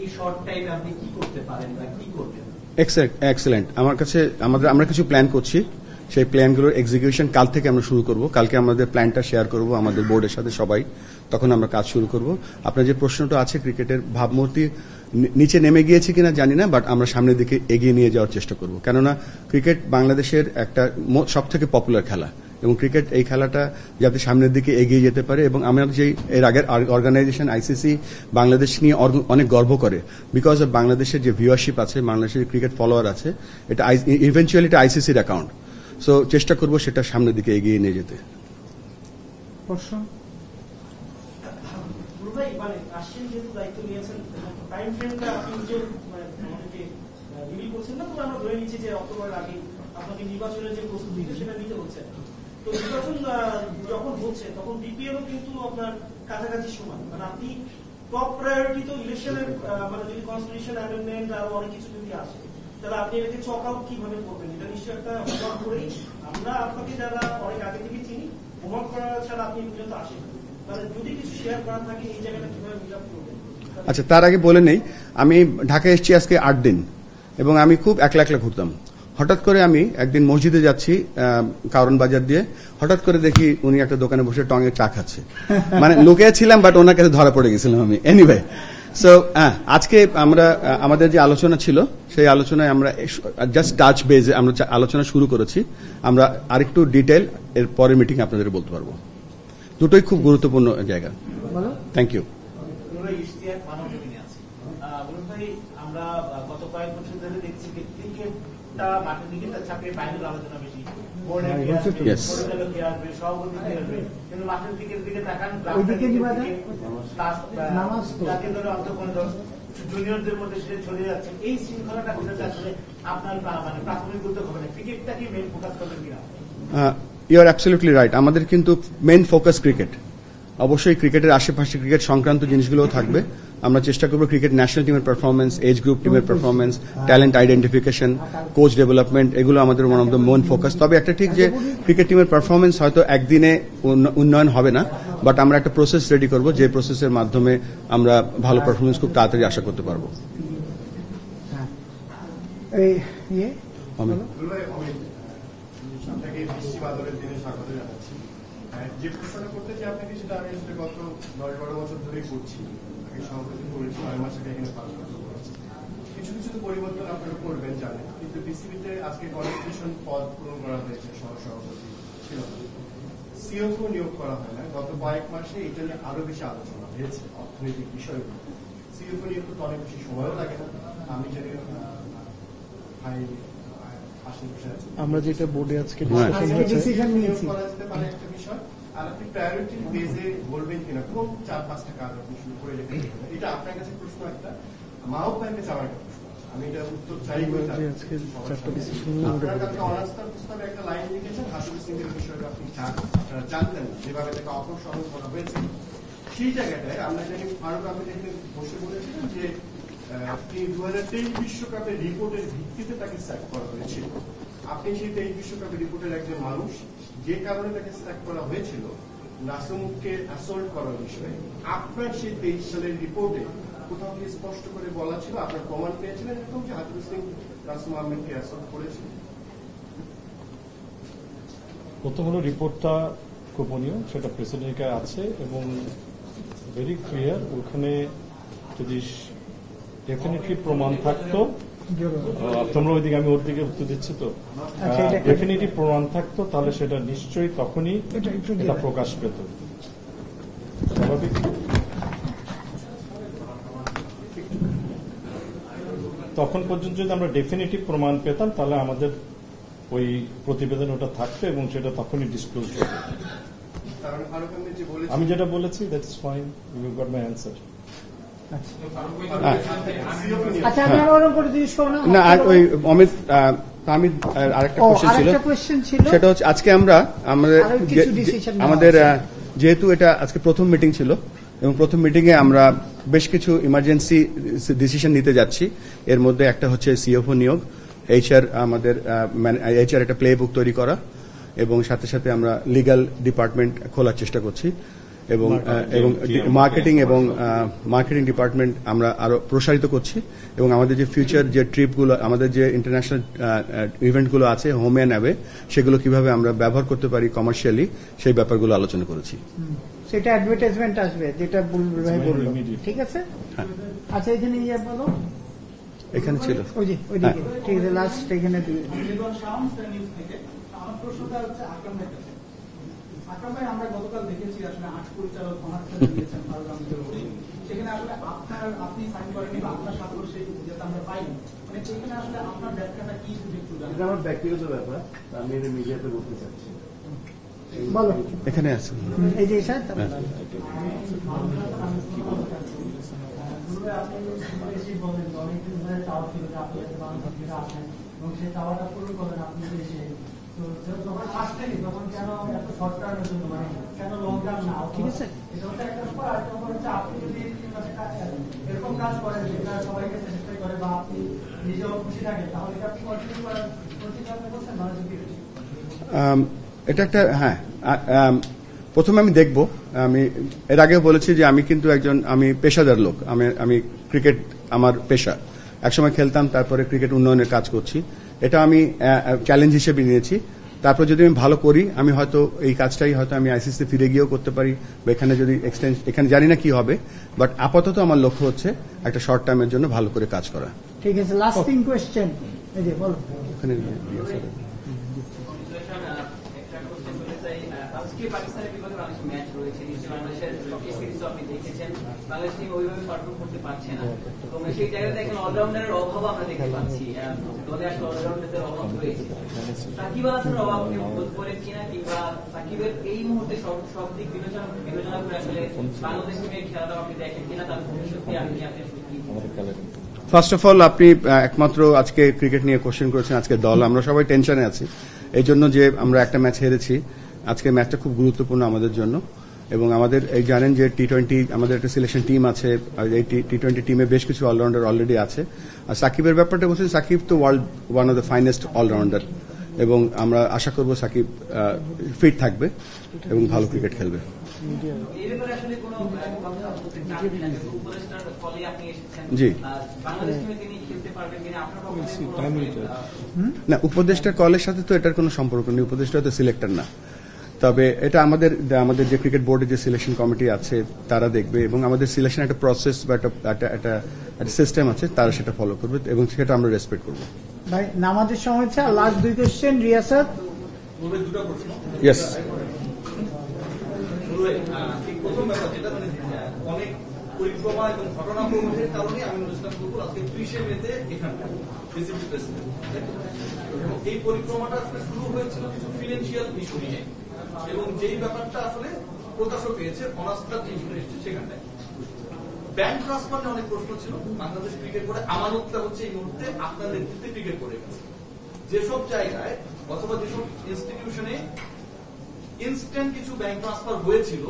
Speaker 10: এই শর্ট টাইমে আপনি কি করতে পারেন বা কি করবেন?
Speaker 2: এক্সেলেন্ট। আমার কাছে আমরা কিছু প্ল্যান করছি, সেই প্ল্যানগুলোর এক্সিকিউশন কাল থেকে আমরা শুরু করব। কালকে আমাদের প্ল্যানটা শেয়ার করব আমাদের বোর্ডের সাথে সবাই, তখন আমরা কাজ শুরু করব। আপনার যে প্রশ্নটা আছে ক্রিকেটের ভাবমূর্তি নিচে নেমে গিয়েছে কিনা জানি না, বাট আমরা সামনের দিকে এগিয়ে নিয়ে যাওয়ার চেষ্টা করব। কেননা ক্রিকেট বাংলাদেশের একটা সব থেকে পপুলার খেলা এবং ক্রিকেট এই খেলাটা যাতে সামনের দিকে এগিয়ে যেতে পারে। এবং আমরা যে এর আগের অর্গানাইজেশন আইসিসি বাংলাদেশ নিয়ে অনেক গর্ব করে, বিকজ অফ বাংলাদেশের যে ভিউয়ারশিপ আছে, বাংলাদেশের ক্রিকেট ফলোয়ার আছে, এটা ইভেন্চুয়ালি এটা আইসিসির অ্যাকাউন্ট। সো চেষ্টা করব সেটা সামনের দিকে এগিয়ে নিয়ে যেতে।
Speaker 1: প্রশ্ন
Speaker 11: ভাই, মানে রাশিয়ান যেহেতু দায়িত্ব নিয়েছেন, টাইম ফ্রেমটা আপনি যে আমাদেরকে রিভিল করছেন না, তবে আমরা ধরে নিচ্ছি যে অক্টোবরের আগে আপনাকে নির্বাচনের যে প্রস্তুতি সেটা নিতে হচ্ছে। তো নির্বাচন যখন হচ্ছে তখন বিপিএলও কিন্তু আপনার কাছাকাছি সময়, মানে আপনি টপ প্রায়োরিটি তো ইলেকশনের, মানে যদি কনস্টিটিউশন অ্যামেন্ডমেন্ট আরো অনেক কিছু যদি আসে, তাহলে আপনি এটাকে চক আউট কিভাবে করবেন? এটা নিশ্চয়ই একটা হোমওয়ার্ক করেই, আমরা আপনাকে যারা অনেক আগে থেকে চিনি, হোমওয়ার্ক করা ছাড়া আপনি পর্যন্ত আসেন। তাহলে যদি কিছু শেয়ার করা থাকে এই জায়গাটা কিভাবে মিল আপ করবেন?
Speaker 2: আচ্ছা, তার আগে বলে নেই, আমি ঢাকায় এসেছি আজকে 8 দিন এবং আমি খুব একলা একলা ঘুরতাম। হঠাৎ করে আমি একদিন মসজিদে যাচ্ছি কারণ বাজার দিয়ে, হঠাৎ করে দেখি উনি একটা দোকানে বসে টঙে চা খাচ্ছে। মানে লুকিয়ে ছিলাম, বাট ওনার কাছে ধরা পড়ে গেছিলাম আমি। এনিওয়ে, সো আজকে আমরা আমাদের যে আলোচনা ছিল সেই আলোচনায় আমরা জাস্ট টাচ বেজে আমরা আলোচনা শুরু করেছি। আমরা আরেকটু ডিটেল এর পরের মিটিং আপনাদের বলতে পারবো। দুটোই খুব গুরুত্বপূর্ণ জায়গা। Thank you.
Speaker 12: আমরা গত কয়েক বছর ধরে দেখছি ক্রিকেটটা মাঠের দিকে ছাপিয়ে বাইরের আলোচনা বেশি, সভাপতি কিন্তু মাঠের দিকে তাকান জুনিয়রদের মধ্যে সেটা চলে যাচ্ছে। এই শৃঙ্খলাটা বোঝাতে আসলে আপনার মানে প্রাথমিক উদ্যোগ হবে না, ক্রিকেটটা কি মেন ফোকাস করবেন কিনা?
Speaker 2: You are absolutely right. আমাদের কিন্তু মেইন ফোকাস ক্রিকেট। অবশ্যই ক্রিকেটের আশেপাশে ক্রিকেট সংক্রান্ত জিনিসগুলোও থাকবে। আমরা চেষ্টা করব ক্রিকেট ন্যাশনাল টিমের পারফরমেন্স, এজ গ্রুপ টিমের performance, talent identification, coach development, এগুলো আমাদের one of the main focus. তবে একটা ঠিক যে ক্রিকেট টিমের পারফরমেন্স হয়তো একদিনে উন্নয়ন হবে না, বাট আমরা একটা প্রসেস রেডি করব যে প্রসেসের মাধ্যমে আমরা ভালো পারফরমেন্স খুব তাড়াতাড়ি আশা করতে পারবো।
Speaker 6: যে প্রশ্নটা করতে চাই আপনাকে, সেটা আমি আসলে গত 10-12 বছর ধরেই করছি। আগে সভাপতি করেছি, 9 মাস আগে এখানে করেছি। কিছু কিছু তো পরিবর্তন আপনারা করবেন জানেন, কিন্তু বিসিবিতে আজকে কনস্টিটিউশন পদ পূরণ করা হয়েছে, সহসভাপতি ছিল না, সিওফও নিয়োগ করা হয় না। গত কয়েক মাসে এটা নিয়ে আরো বেশি আলোচনা হয়েছে অর্থনৈতিক বিষয়গুলো। সিওফও নিয়োগ করতে অনেক বেশি সময়ও লাগে না। আমি জানি
Speaker 9: আমরা যেটা বোর্ডে আজকে
Speaker 6: ডিসিশন নিয়েছি করা যেতে পারে একটা বিষয়। আর আপনি প্রায়োরিটি বেজে বলবেন কিনা কোন 4-5টা কাজ আপনি শুরু করে যেতে পারেন, এটা আপনার কাছে প্রশ্ন। একটা মাও ব্যাংকে যাওয়ার একটা প্রশ্ন, আমি এটা উত্তর চাই। আপনার কাছে অনাস্থার প্রস্তাবে একটা লাইন লিখেছেন, হাসিব সিং এর বিষয়টা আপনি জানতেন না, যেভাবে তাকে অপসারণ করা হয়েছে। সেই জায়গাটায় আমরা জানি ফারুক আহমেদ এখানে বসে বলেছিলেন যে 2023 বিশ্বকাপের রিপোর্টের ভিত্তিতে তাকে স্যাক করা হয়েছিল। আপনি সেই 23 বিশ্বকাপের রিপোর্টের একজন মানুষ, যে কারণে তাকে স্যাক করা হয়েছিল নাসুমকে অ্যাসল্ট করার বিষয়ে, আপনার সেই 23 সালের রিপোর্টে কোথাও কি স্পষ্ট করে বলা ছিল, আপনার প্রমাণ পেয়েছিলেন এরকম যে হাতুর সিং নাসুম আহমেদকে অ্যাসল্ট করেছিল?
Speaker 9: প্রথম হলো রিপোর্টটা গোপনীয়, সেটা প্রেসিডেন্টকে আছে এবং ভেরি ক্লিয়ার। ওখানে যদি ডেফিনেটলি প্রমাণ থাকতো, তোমরা ওইদিকে, আমি ওর দিকে উত্তর দিচ্ছি তো, ডেফিনেটলি প্রমাণ থাকতো তাহলে সেটা নিশ্চয়ই তখনই এটা প্রকাশ পেত। স্বাভাবিক তখন পর্যন্ত যদি আমরা ডেফিনেটিভ প্রমাণ পেতাম তাহলে আমাদের ওই প্রতিবেদন ওটা থাকতো এবং সেটা তখনই ডিসক্লোজ হবে। আমি যেটা বলেছি that's fine, you got my answer.
Speaker 2: না, ওই অমিত তামিদ আরেকটা কোয়েশ্চেন ছিল, সেটা হচ্ছে আজকে আমাদের যেহেতু এটা আজকে প্রথম মিটিং ছিল এবং প্রথম মিটিং এ আমরা বেশ কিছু ইমার্জেন্সি ডিসিশন নিতে যাচ্ছি। এর মধ্যে একটা হচ্ছে সিএফও নিয়োগ, এইচআর আমাদের এইচআর একটা প্লে বুক তৈরি করা এবং সাথে সাথে আমরা লিগ্যাল ডিপার্টমেন্ট খোলার চেষ্টা করছি। এবং মার্কেটিং এবং মার্কেটিং ডিপার্টমেন্ট আমরা আরো প্রসারিত করছি এবং আমাদের যে ফিউচার যে ট্রিপগুলো, আমাদের যে ইন্টারন্যাশনাল ইভেন্টগুলো আছে হোম অ্যান্ড অ্যাওয়ে, সেগুলো কিভাবে আমরা ব্যবহার করতে পারি কমার্শিয়ালি, সেই ব্যাপারগুলো আলোচনা করেছি।
Speaker 1: সেটা অ্যাডভার্টাইজমেন্ট আসবে, যেটা বুলবুল ভাই বলল, ঠিক আছে? আচ্ছা, এখানে বলো,
Speaker 2: এখানে ছিল
Speaker 1: ওইদিকে, ঠিক আছে, লাস্ট এখানে দিয়ে।
Speaker 5: আমার প্রশ্নটা হচ্ছে আকরাম ভাইয়ের কাছে। আকরাম ভাই, আমরা গতকাল দেখেছি আসলে 8 পরিচালক অনার্স দিয়েছেন সেখানে আসলে আপনি সাইন করেনি বা আপনার স্বাক্ষর সেই যেটা আমরা পাইনি, মানে সেখানে আসলে আপনার ব্যাখ্যাটা কি?
Speaker 6: এটা আমার ব্যক্তিগত ব্যাপার, আমি এটা মিডিয়াতে বলতে চাচ্ছি।
Speaker 1: বলো,
Speaker 2: এখানে আছে
Speaker 1: এই যে স্যার, ঠিক আছে।
Speaker 10: এরকম কাজ করেন যেটা সবাইকে স্যাটিসফাই করে বা আপনি নিজেও খুশি থাকেন, তাহলে আপনি কন্টিনিউ করার চিন্তা করছেন মানুষের?
Speaker 2: এটা একটা প্রথমে আমি দেখব। আমি এর আগেও বলেছি যে আমি কিন্তু আমি পেশাদার লোক, আমি ক্রিকেট আমার পেশা, একসময় খেলতাম, তারপরে ক্রিকেট উন্নয়নের কাজ করছি। এটা আমি চ্যালেঞ্জ হিসেবে নিয়েছি। তারপর যদি আমি ভালো করি, আমি হয়তো এই কাজটাই হয়তো আমি আইসিসিতে ফিরে গিয়েও করতে পারি, বা এখানে যদি এখানে জানি না কি হবে, বাট আপাতত আমার লক্ষ্য হচ্ছে একটা শর্ট টাইমের জন্য ভালো করে কাজ করা।
Speaker 1: ঠিক আছে, লাস্টিং কোয়েশ্চেন, এই যে বলো।
Speaker 2: ওখানে
Speaker 13: পাকিস্তানের বিপক্ষে বাংলাদেশ ম্যাচ রয়েছে, নিশ্চয়ই বাংলাদেশের সিরিজ আপনি দেখেছেন, বাংলাদেশ টিম ওইভাবে পারফর্ম করতে পারছে না, এবং সেই জায়গাতে এখন অলরাউন্ডারের অভাব আমরা দেখতে পাচ্ছি, দলে আসলে অলরাউন্ডারদের অভাব রয়েছে। সাকিব আল হাসানের অভাব আপনি বোধ করেন কিনা, কিংবা সাকিবের এই মুহূর্তে সব দিক বিবেচনা করে আসলে বাংলাদেশ টিমের খেলাটা আপনি দেখেন কিনা, তার ভবিষ্যতে আপনি
Speaker 2: ফার্স্ট অফ অল আপনি একমাত্র আজকে ক্রিকেট নিয়ে কোশ্চেন করেছেন, আজকে দল আমরা সবাই টেনশনে আছি এই জন্য যে আমরা একটা ম্যাচ হেরেছি। আজকে ম্যাচটা খুব গুরুত্বপূর্ণ আমাদের জন্য, এবং আমাদের এই জানেন যে টি-20 আমাদের একটা সিলেকশন টিম আছে, এই টি-20 টিমে বেশ কিছু অলরাউন্ডার অলরেডি আছে। আর সাকিবের ব্যাপারটা বলছি, সাকিব তো world one of the finest allrounder, এবং আমরা আশা করব সাকিব ফিট থাকবে এবং ভালো ক্রিকেট খেলবে। জি না, উপদেষ্টার কলের সাথে তো এটার কোনো সম্পর্ক নেই, উপদেষ্টা তো সিলেক্টর না। তবে এটা আমাদের যে ক্রিকেট বোর্ডের যে সিলেকশন কমিটি আছে তারা দেখবে, এবং আমাদের সিলেকশন একটা প্রসেস বা একটা সিস্টেম আছে, তারা সেটা ফলো করবে এবং সেটা আমরা রেসপেক্ট করবো।
Speaker 1: ভাই নামাজের সময় হচ্ছে, লাস্ট 2 কোশ্চেন রিয়াসাত।
Speaker 6: দুটো প্রশ্ন।
Speaker 2: ইয়েস।
Speaker 6: প্রথম ব্যাপার যেটা অনেক পরিক্রমা এবং ঘটনা প্রবাহের কারণে আমি অনুষ্ঠান করবো আজকে 30 মেতে এখানকার এবং এই পরিক্রমাটা আসলে শুরু হয়েছিল কিছু ফিনান্সিয়াল ইস্যু নিয়ে, এবং যেই ব্যাপারটা আসলে প্রকাশও পেয়েছে অনাস্থা সেখানটায় ব্যাংক ট্রান্সফার নিয়ে অনেক প্রশ্ন ছিল। বাংলাদেশ ক্রিকেট বোর্ডে আমানতটা হচ্ছে এই মুহূর্তে আপনার নেতৃত্বে ক্রিকেট বোর্ডে গেছে। যেসব জায়গায় অথবা যেসব ইনস্টিটিউশনে ইনস্ট্যান্ট কিছু ব্যাংক ট্রান্সফার হয়েছিল,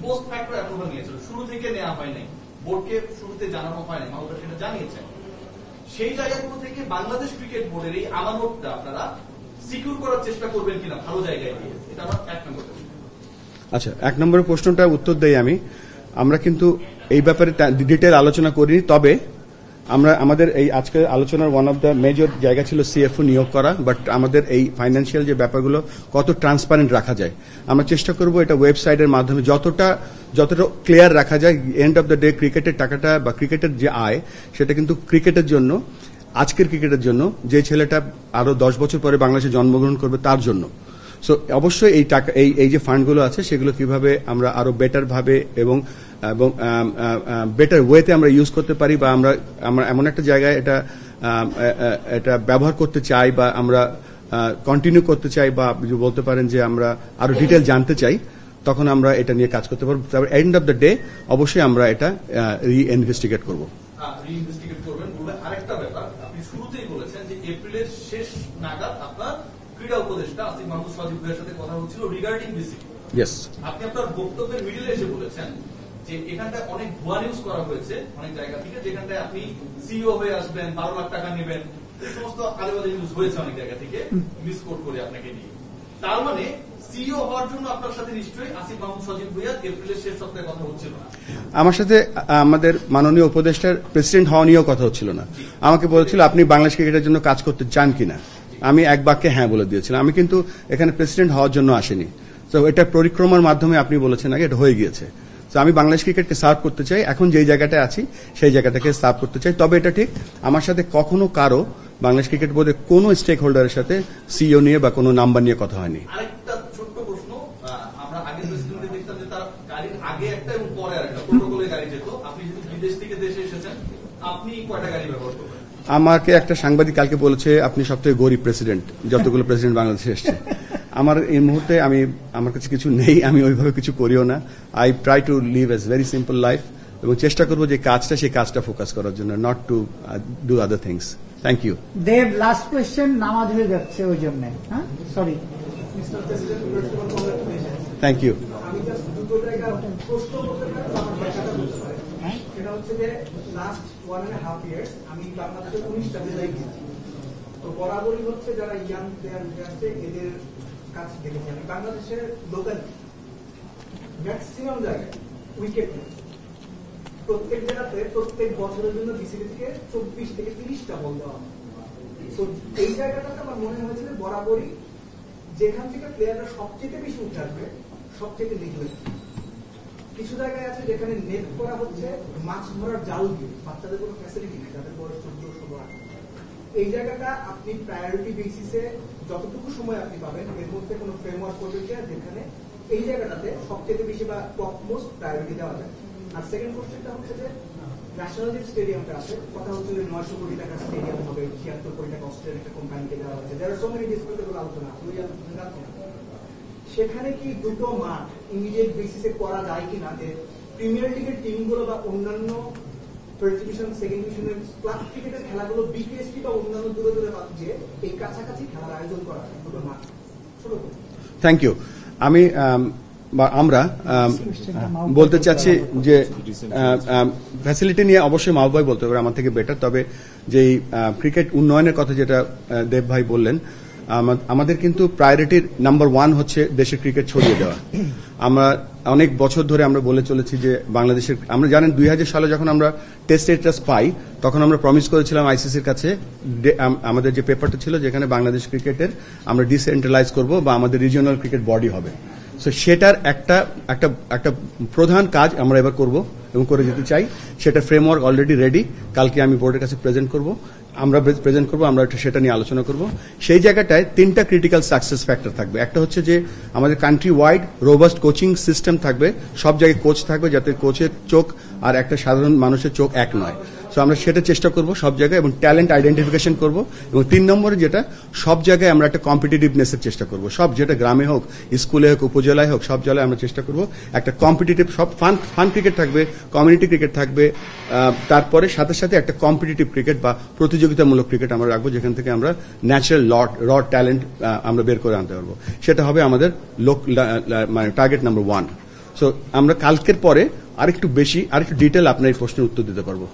Speaker 6: পোস্ট ফ্যাক্টর অ্যাপ্রুভাল নিয়েছিল, শুরু থেকে নেওয়া হয় নাই, বোর্ডকে শুরুতে জানানো হয় নাই, মাহবুব সেটা জানিয়েছেন। সেই জায়গাগুলো থেকে বাংলাদেশ ক্রিকেট বোর্ডের এই আমানতটা আপনারা সিকিউর করার চেষ্টা করবেন কিনা ভালো জায়গায় দিয়ে, এটা আমার 1 নম্বর প্রশ্ন।
Speaker 2: আচ্ছা, 1 নম্বরের প্রশ্নটা উত্তর দেই আমি। আমরা কিন্তু এই ব্যাপারে ডিটেল আলোচনা করিনি, তবে আমাদের এই আজকের আলোচনার ওয়ান অফ দ্য মেজর জায়গা ছিল সিএফও নিয়োগ করা, বাট আমাদের এই ফাইন্যান্সিয়াল যে ব্যাপারগুলো কত ট্রান্সপারেন্ট রাখা যায় আমরা চেষ্টা করব এটা ওয়েবসাইটের মাধ্যমে যতটা ক্লিয়ার রাখা যায়। এন্ড অফ দ্য ডে ক্রিকেটের টাকাটা বা ক্রিকেটের যে আয়, সেটা কিন্তু ক্রিকেটের জন্য, আজকের ক্রিকেটের জন্য, যে ছেলেটা আরো 10 বছর পরে বাংলাদেশে জন্মগ্রহণ করবে তার জন্য। সো অবশ্যই এই টাকা, এই যে ফান্ডগুলো আছে সেগুলো কিভাবে আমরা আরো বেটার ভাবে এবং বেটার ওয়েতে আমরা ইউজ করতে পারি, বা আমরা এমন একটা জায়গায় এটা ব্যবহার করতে চাই, বা আমরা কন্টিনিউ করতে চাই, বা বলতে পারেন যে আমরা আরো ডিটেল জানতে চাই, তখন আমরা এটা নিয়ে কাজ করতে পারবো। তারপর এন্ড অফ দ্য ডে অবশ্যই আমরা এটা রি-ইনভেস্টিগেট করবো।
Speaker 6: রি-ইনভেস্টিগেট করবেন বলে আরেকটা ব্যাপার, আপনি শুরুতেই বলেছেন যে এপ্রিলের শেষ নাগাদ আপনার ক্রীড়া উপদেষ্টা আসিফ মাহমুদ সজীব ভাইয়ের সাথে কথা হচ্ছিল রিগার্ডিং বিসিবি।
Speaker 2: ইয়েস।
Speaker 6: আপনি আপনার বক্তব্যের মিডিলে এসে বলেছেন যে এখানটায় অনেক ভুয়া নিউজ করা হয়েছে অনেক জায়গা থেকে, যেখানটায় আপনি সিইও হয়ে আসবেন, 12 লাখ টাকা নেবেন, এই সমস্ত আলেবাদী নিউজ হয়েছে অনেক জায়গা থেকে মিসকোট করে আপনাকে নিয়ে। তার মানে
Speaker 14: সিইও হওয়ার জন্য আপনার সাথে নিশ্চয়ই আসিফ মাহমুদ সজীব ভুইয়া এপ্রিলের শেষ সপ্তাহে কথা হচ্ছিল না।
Speaker 2: আমার সাথে আমাদের মাননীয় উপদেষ্টার প্রেসিডেন্ট হওয়া নিয়েও কথা হচ্ছিল না। আমাকে বলেছিল আপনি বাংলাদেশ ক্রিকেটের জন্য কাজ করতে চান কিনা, আমি এক বাক্যে হ্যাঁ বলে দিয়েছিলাম। আমি কিন্তু এখানে প্রেসিডেন্ট হওয়ার জন্য আসিনি। তো এটা পরিক্রমার মাধ্যমে আপনি বলেছেন আগে এটা হয়ে গিয়েছে। তো আমি বাংলাদেশ ক্রিকেটকে সার্ভ করতে চাই, এখন যেই জায়গাটায় আছি সেই জায়গাটাকে সার্ভ করতে চাই। তবে এটা ঠিক আমার সাথে কখনো কারো বাংলাদেশ ক্রিকেট বোর্ডের কোনো স্টেক হোল্ডারের সাথে সিইও নিয়ে বা কোনো নাম্বার নিয়ে কথা হয়নি।
Speaker 14: আরেকটা ছোট্ট প্রশ্ন, আমরা আগের প্রেসিডেন্টে দেখতাম যে তার গাড়ির আগে একটা এবং পরে আরেকটা প্রোটোকলের গাড়ি যেত। আপনি যদি বিদেশ থেকে দেশে এসেছেন, আপনি কয়টা গাড়ি ব্যবহার করবেন?
Speaker 2: আমাকে একটা সাংবাদিক কালকে বলেছে আপনি সবথেকে গরিব প্রেসিডেন্ট যতগুলো প্রেসিডেন্ট বাংলাদেশে এসছে। আমার এই মুহূর্তে আমার কাছে কিছু নেই, আমি ওইভাবে কিছু করিও না। I try to live a very simple life এবং চেষ্টা করবো যে কাজটা সেই কাজটা ফোকাস করার জন্য, not to do other things. Thank you.
Speaker 1: দেব লাস্ট কোয়েশ্চেন, নামাজ হয়ে যাচ্ছে ওই জন্য। হ্যাঁ সরি।
Speaker 2: Thank you.
Speaker 10: আমি জাস্ট দুটো জায়গা প্রশ্ন করতে পারি, আমার ভাষাটা বলতে পারি। সেটা হচ্ছে যে লাস্ট 1.5 ইয়ার্স আমি বাংলাদেশের 19টা জেলায় গেছি। তো বরাবরই হচ্ছে যারা ইয়াং প্লেয়ার আছে এদের কাছে দেখেছি আমি বাংলাদেশের লোকাল ম্যাক্সিমাম জায়গায় উইকেট নেই। প্রত্যেক জেলাতে প্রত্যেক বছরের জন্য বিসিবি থেকে 24 থেকে 30টা বল দেওয়া হয়। তো এই জায়গাটাতে আমার মনে হয়েছিল বরাবরই যেখান থেকে প্লেয়াররা সবচেয়ে বেশি উঠে আসবে সবচেয়ে লিগলে। কিছু জায়গায় আছে যেখানে নেট করা হচ্ছে মাছ ধরার জাল দিয়ে, বাচ্চাদের কোনো ফ্যাসিলিটি নেই, যাদের বয়স 14-16। এই জায়গাটা আপনি প্রায়োরিটি বেসিসে যতটুকু সময় আপনি পাবেন এর মধ্যে কোনো ফ্রেমওয়ার্ক করবে যেখানে এই জায়গাটাতে সবচেয়ে বেশি বা টপ মোস্ট প্রায়োরিটি দেওয়া যায়। আর সেকেন্ড কোশ্চেনটা হচ্ছে যে ন্যাশনাল যে স্টেডিয়ামটা আছে, কথা হচ্ছে যে 900 কোটি টাকার স্টেডিয়াম হবে, 76 কোটি টাকা অস্ট্রেলিয়ান একটা কোম্পানিকে দেওয়া হয়েছে। যারা সো মেনি ডিসপিউটেবল আলোচনা সেখানে কি দুটো মাঠ ইমিডিয়েট বেসিসে করা যায় কিনা, যে প্রিমিয়ার লিগের টিমগুলো বা অন্যান্য ফার্স্ট ডিভিশন সেকেন্ড ডিভিশনের ক্লাব ক্রিকেটের খেলাগুলো বিপিএসটি বা অন্যান্য দূরে দূরে যে এই কাছাকাছি খেলার আয়োজন করা হয় দুটো মাঠ ছোট করে।
Speaker 2: Thank you. আমরা বলতে চাচ্ছি যে ফ্যাসিলিটি নিয়ে অবশ্যই মাহবুব ভাই বলতে পারে আমার থেকে বেটার। তবে যেই ক্রিকেট উন্নয়নের কথা যেটা দেব ভাই বললেন, আমাদের কিন্তু প্রায়োরিটির নাম্বার 1 হচ্ছে দেশের ক্রিকেট ছড়িয়ে দেওয়া। আমরা অনেক বছর ধরে আমরা বলে চলেছি যে বাংলাদেশের, আমরা জানেন 2000 সালে যখন আমরা টেস্ট স্ট্যাটাস পাই তখন আমরা প্রমিস করেছিলাম আইসিসির কাছে, আমাদের যে পেপারটা ছিল যেখানে বাংলাদেশ ক্রিকেটের আমরা ডিসেন্ট্রালাইজ করব বা আমাদের রিজিওনাল ক্রিকেট বডি হবে। সো সেটার একটা প্রধান কাজ আমরা এবার করব এবং করে যেতে চাই। সেটা ফ্রেমওয়ার্ক অলরেডি রেডি, কালকে আমি বোর্ডের কাছে প্রেজেন্ট করব, আমরা সেটা নিয়ে আলোচনা করব। সেই জায়গাটায় 3টা ক্রিটিক্যাল সাকসেস ফ্যাক্টর থাকবে। একটা হচ্ছে যে আমাদের country wide robust coaching system থাকবে, সব জায়গায় কোচ থাকবে যাতে কোচের চোখ আর একটা সাধারণ মানুষের চোখ এক নয়। সো আমরা সেটা চেষ্টা করব সব জায়গায় এবং ট্যালেন্ট আইডেন্টিফিকেশন করব। এবং 3 নম্বরে যেটা সব জায়গায় আমরা একটা কম্পিটিটিভনেসের চেষ্টা করব, সব যেটা গ্রামে হোক, স্কুলে হোক, উপজেলায় হোক, সব জায়গায় আমরা চেষ্টা করব একটা কম্পিটিটিভ, সব ফান ক্রিকেট থাকবে, কমিউনিটি ক্রিকেট থাকবে, তারপরে সাথে সাথে একটা কম্পিটিটিভ ক্রিকেট বা প্রতিযোগিতামূলক ক্রিকেট আমরা রাখবো যেখান থেকে আমরা ন্যাচারাল র ট্যালেন্ট আমরা বের করে আনতে পারবো। সেটা হবে আমাদের মানে টার্গেট নাম্বার 1। সো আমরা কালকের পরে আরেকটু ডিটেল আপনার এই প্রশ্নের উত্তর দিতে পারবো।